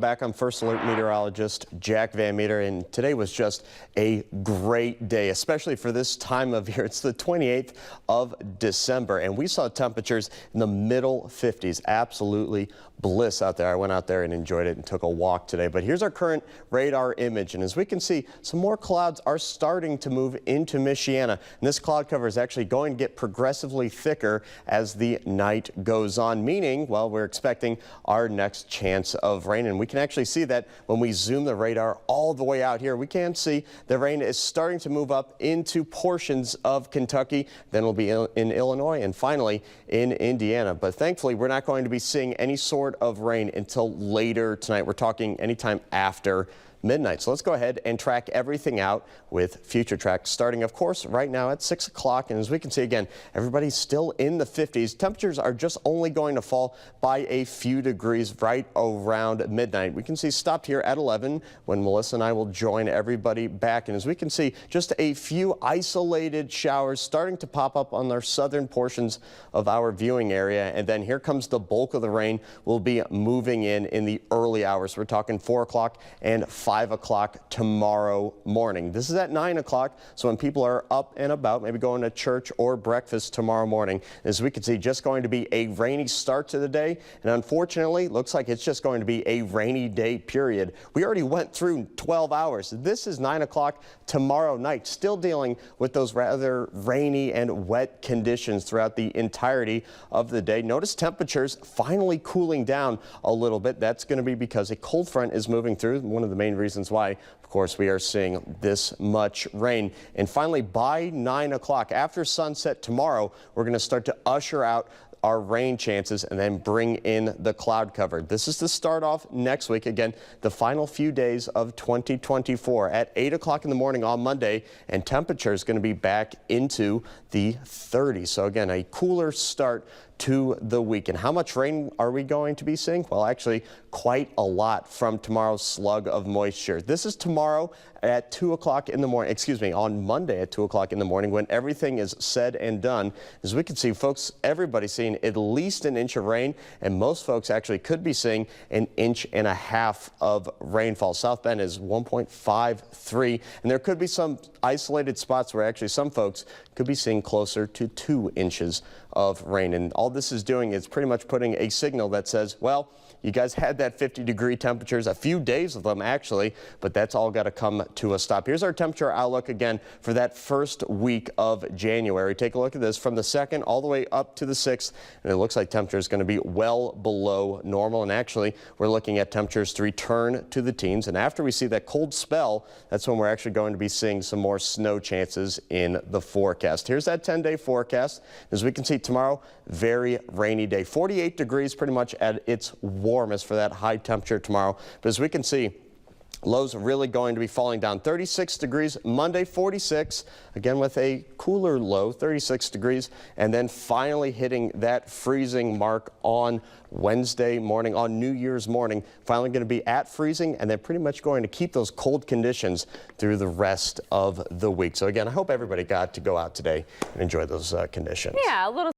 Back on First Alert meteorologist Jack Van Meter, and today was just a great day, especially for this time of year. It's the 28th of December, and we saw temperatures in the middle 50s. Absolutely bliss out there. I went out there and enjoyed it and took a walk today. But here's our current radar image, and as we can see, some more clouds are starting to move into Michiana. And this cloud cover is actually going to get progressively thicker as the night goes on, meaning, well, we're expecting our next chance of rain, and we can actually see that when we zoom the radar all the way out here. We can see the rain is starting to move up into portions of Kentucky, then it'll be in Illinois, and finally in Indiana. But thankfully, we're not going to be seeing any sort of rain until later tonight. We're talking anytime after midnight. So let's go ahead and track everything out with FutureTrack, starting, of course, right now at 6 o'clock. And as we can see, again, everybody's still in the 50s. Temperatures are just only going to fall by a few degrees right around midnight. We can see stopped here at 11 when Melissa and I will join everybody back. And as we can see, just a few isolated showers starting to pop up on our southern portions of our viewing area. And then here comes the bulk of the rain will be moving in the early hours. We're talking 4 o'clock and 5 o'clock tomorrow morning. This is at 9 o'clock, so when people are up and about, maybe going to church or breakfast tomorrow morning, as we can see, just going to be a rainy start to the day, and unfortunately, looks like it's just going to be a rainy day period. We already went through 12 hours. This is 9 o'clock tomorrow night, still dealing with those rather rainy and wet conditions throughout the entirety of the day. Notice temperatures finally cooling down a little bit. That's going to be because a cold front is moving through, one of the main reasons why, of course, we are seeing this much rain. And finally, by 9 o'clock, after sunset tomorrow, we're going to start to usher out our rain chances and then bring in the cloud cover. This is to start off next week. Again, the final few days of 2024 at 8 o'clock in the morning on Monday, and temperature is going to be back into the 30s. So again, a cooler start to the week. And how much rain are we going to be seeing? Well, actually quite a lot from tomorrow's slug of moisture. This is tomorrow at 2 o'clock in the morning, on Monday at 2 o'clock in the morning when everything is said and done. As we can see, folks, everybody's seeing at least an inch of rain, and most folks actually could be seeing an inch and a half of rainfall. South Bend is 1.53, and there could be some isolated spots where actually some folks could be seeing closer to 2 inches of rain. And all this is doing is pretty much putting a signal that says, well, you guys had that 50-degree temperatures, a few days of them actually, but that's all got to come to a stop. Here's our temperature outlook again for that first week of January. Take a look at this from the 2nd all the way up to the 6th, and it looks like temperature is going to be well below normal. And actually, we're looking at temperatures to return to the teens. And after we see that cold spell, that's when we're actually going to be seeing some more snow chances in the forecast. Here's that 10-day forecast. As we can see tomorrow, very rainy day. 48 degrees pretty much at its warmest for that high temperature tomorrow. But as we can see, lows are really going to be falling down. 36 degrees Monday, 46, again with a cooler low, 36 degrees, and then finally hitting that freezing mark on Wednesday morning, on New Year's morning, finally going to be at freezing, and then pretty much going to keep those cold conditions through the rest of the week. So again, I hope everybody got to go out today and enjoy those conditions. Yeah, a little